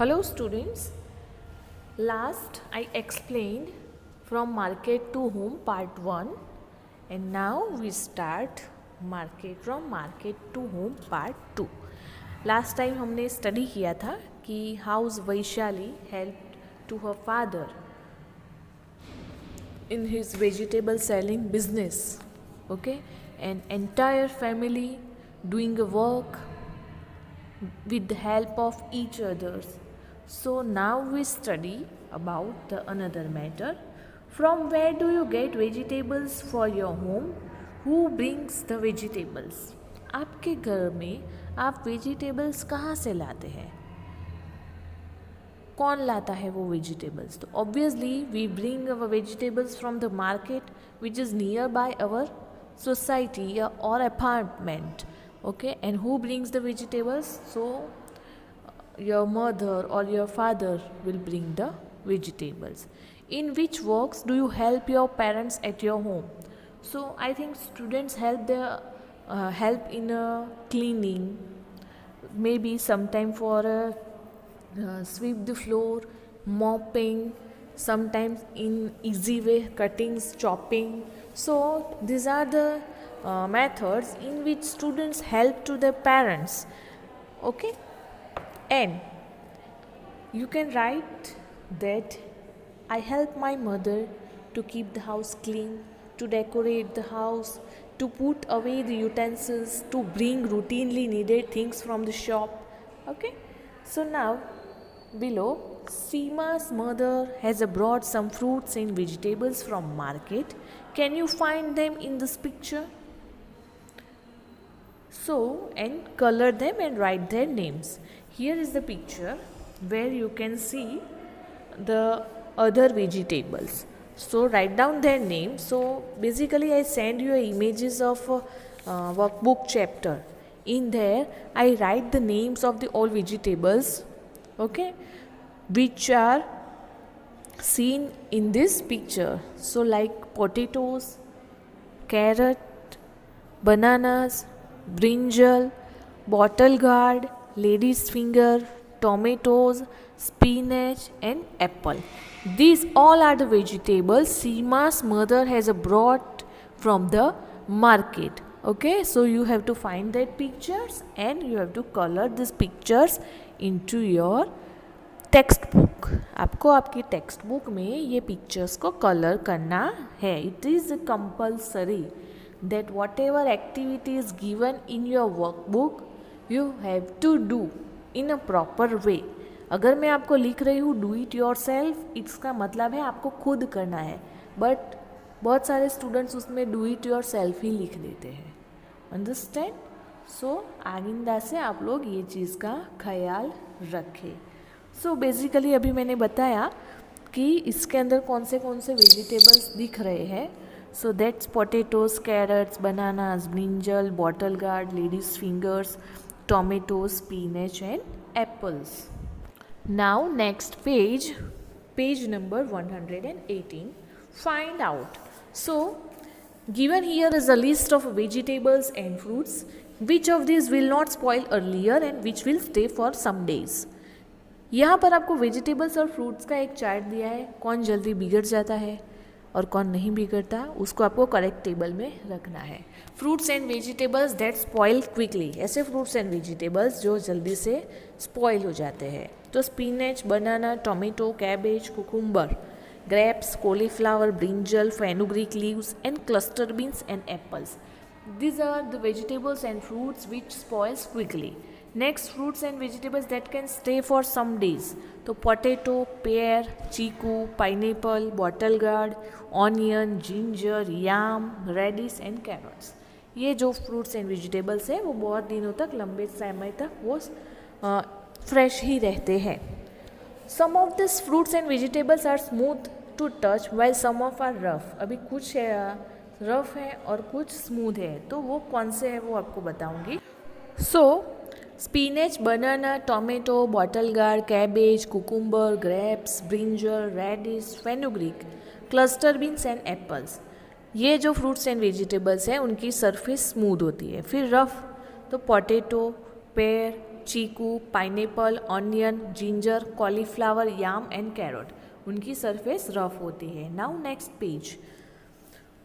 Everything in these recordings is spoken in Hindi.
Hello students, last I explained from market to home part 1 and now we start from market to home part 2. Last time हमने study किया था कि how Vaishali helped to her father in his vegetable selling business, okay, an entire family doing a work with the help of each others. So now we study about the another matter. From where do you get vegetables for your home? Who brings the vegetables? आपके घर में आप वेजिटेबल्स कहाँ से लाते हैं? कौन लाता है वो वेजिटेबल्स? तो obviously we bring our vegetables from the market which is near by our society or apartment, okay, and who brings the vegetables? So your mother or your father will bring the vegetables. In which works do you help your parents at your home? So I think students help in cleaning, maybe sometime for sweep the floor, mopping, sometimes in easy way cuttings, chopping. So these are the methods in which students help to their parents, okay. And you can write that I help my mother to keep the house clean, to decorate the house, to put away the utensils, to bring routinely needed things from the shop, okay. So now below, Seema's mother has brought some fruits and vegetables from market. Can you find them in this picture? So, and color them and write their names. Here is the picture where you can see the other vegetables. So, write down their names. So, basically I send you images of workbook chapter. In there, I write the names of the all vegetables, okay, which are seen in this picture. So like potatoes, carrot, bananas, brinjal, bottle gourd, lady's finger, tomatoes, spinach and apple. These all are the vegetables Seema's mother has brought from the market. Okay, so you have to find that pictures and you have to color these pictures into your text book. आपको आपकी टेक्स्ट बुक में ये पिक्चर्स को कलर करना है. It is compulsory that whatever activity is given in your workbook you have to do in a proper way. अगर मैं आपको लिख रही हूँ डू इट योर सेल्फ, इसका मतलब है आपको खुद करना है, बट बहुत सारे स्टूडेंट्स उसमें डू इट योर सेल्फ ही लिख देते हैं. अंडरस्टैंड? सो आइंदा से आप लोग ये चीज़ का ख्याल रखें. सो बेसिकली अभी मैंने बताया कि इसके अंदर कौन से वेजिटेबल्स दिख रहे हैं. So that's potatoes, carrots, bananas, brinjal, bottle gourd, ladies fingers, tomatoes, spinach and apples. Now next page number 118. Find out. So given here is a list of vegetables and fruits. Which of these will not spoil earlier and which will stay for some days? यहाँ पर आपको वेजिटेबल्स और फ्रूट्स का एक चार्ट दिया है. कौन जल्दी बिगड़ जाता है और कौन नहीं बिगड़ता, उसको आपको करेक्ट टेबल में रखना है. Fruits and vegetables that spoil quickly, ऐसे फ्रूट्स एंड वेजिटेबल्स जो जल्दी से स्पॉइल हो जाते हैं. तो spinach, banana, tomato, cabbage, cucumber, grapes, cauliflower, brinjal, fenugreek leaves and cluster beans and apples. These are the vegetables and fruits which spoils quickly. Next, fruits and vegetables that can stay for some days. तो potato, pear, chiku, pineapple, bottle gourd, onion, ginger, yam, radish and carrots. ये जो fruits and vegetables है वो बहुत दिनों तक, लंबे समय तक वो फ्रेश ही रहते हैं. Some of these fruits and vegetables are smooth to touch while some of are rough. अभी कुछ रफ है और कुछ स्मूथ है, तो वो कौन से है वो आपको बताऊंगी. So spinach, banana, tomato, bottle gourd, cabbage, cucumber, grapes, brinjal, radish, fenugreek, cluster beans and apples. ये जो फ्रूट्स एंड वेजिटेबल्स हैं उनकी सरफेस स्मूथ होती है. फिर रफ तो potato, pear, chikoo, pineapple, onion, ginger, cauliflower, yam and carrot. उनकी सरफेस रफ होती है. Now next page.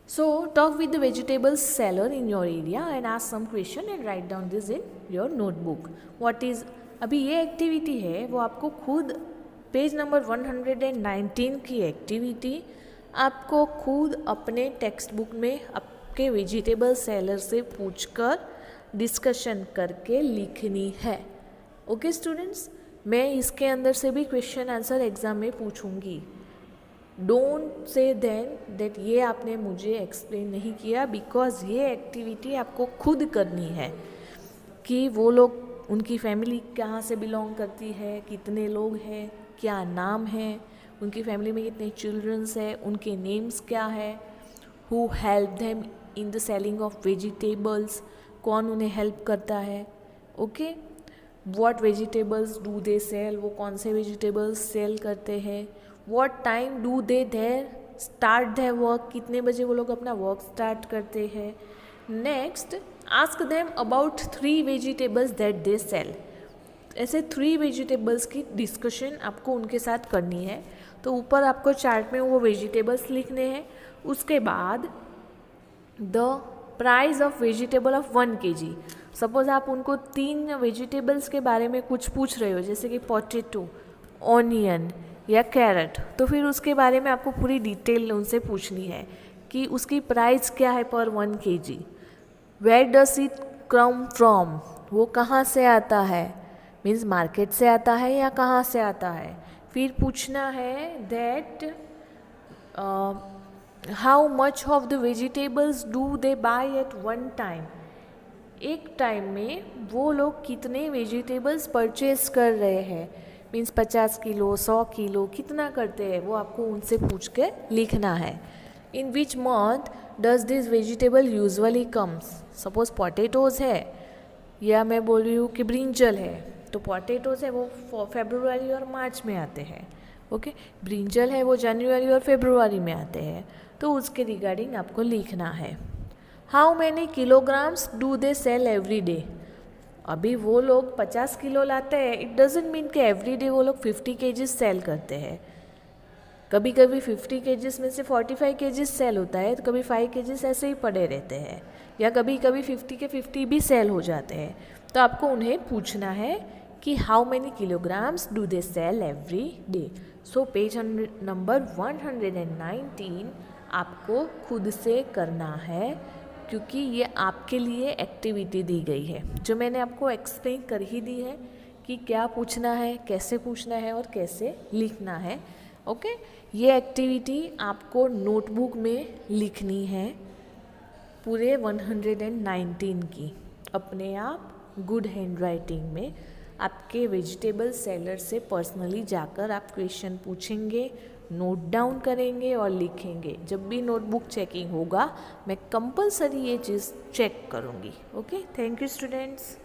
So talk with the vegetable seller in your area and ask some question and write down this in your notebook. What is अभी ये एक्टिविटी है वो आपको खुद पेज नंबर 119 की एक्टिविटी आपको खुद अपने टेक्स्ट बुक में आपके वेजिटेबल सेलर से पूछकर डिस्कशन करके लिखनी है. ओके स्टूडेंट्स, मैं इसके अंदर से भी क्वेश्चन आंसर एग्ज़ाम में पूछूंगी. डोंट से देन दैट ये आपने मुझे एक्सप्लेन नहीं किया, बिकॉज ये एक्टिविटी आपको खुद करनी है कि वो लोग, उनकी फैमिली कहाँ से बिलोंग करती है, कितने लोग हैं, क्या नाम है, उनकी फैमिली में कितने चिल्ड्रंस हैं, उनके नेम्स क्या है, who help them in the selling of vegetables, कौन उन्हें हेल्प करता है. Okay, what vegetables do they sell, वो कौन से वेजिटेबल्स सेल करते हैं. What time do they there start their work, कितने बजे वो लोग अपना वर्क स्टार्ट करते हैं. Next, ask them about 3 vegetables that they sell. ऐसे 3 वेजिटेबल्स की डिस्कशन आपको उनके साथ करनी है. तो ऊपर आपको चार्ट में वो वेजिटेबल्स लिखने हैं. उसके बाद the price of vegetable of 1 kg. Suppose आप उनको 3 वेजिटेबल्स के बारे में कुछ पूछ रहे हो, जैसे कि पोटैटो, ऑनियन या कैरेट, तो फिर उसके बारे में आपको पूरी डिटेल उनसे पूछनी है कि उसकी प्राइस क्या है पर 1 kg. Where does it come from, वो कहाँ से आता है, मीन्स मार्केट से आता है या कहाँ से आता है. फिर पूछना है that how much of the vegetables do they buy at one time. एक टाइम में वो लोग कितने वेजिटेबल्स परचेज कर रहे हैं, मीन्स 50 किलो, 100 किलो कितना करते हैं, वो आपको उनसे पूछ के लिखना है. In which month does this vegetable usually comes. Suppose potatoes है या मैं बोल रही हूँ कि ब्रिंजल है, तो पोटैटोज़ है वो फरवरी और मार्च में आते हैं. ओके, ब्रिंजल है वो जनवरी और फरवरी में आते हैं. तो उसके रिगार्डिंग आपको लिखना है. How many kilograms do they sell every day. अभी वो लोग 50 किलो लाते हैं, इट डजेंट मीन कि एवरी डे वो लोग 50 kg सेल करते हैं. कभी कभी 50 kg में से 45 kg सेल होता है, तो कभी 5 kg ऐसे ही पड़े रहते हैं, या कभी कभी 50 के 50 भी सेल हो जाते हैं. तो आपको उन्हें पूछना है कि how many kilograms do they sell every day. So page number 119 आपको खुद से करना है, क्योंकि ये आपके लिए एक्टिविटी दी गई है जो मैंने आपको एक्सप्लेन कर ही दी है कि क्या पूछना है, कैसे पूछना है और कैसे लिखना है. ओके, ये एक्टिविटी आपको नोटबुक में लिखनी है पूरे 119 की, अपने आप गुड हैंड राइटिंग में. आपके वेजिटेबल सेलर से पर्सनली जाकर आप क्वेश्चन पूछेंगे, नोट डाउन करेंगे और लिखेंगे. जब भी नोटबुक चेकिंग होगा मैं कंपलसरी ये चीज़ चेक करूँगी. Okay, thank you students.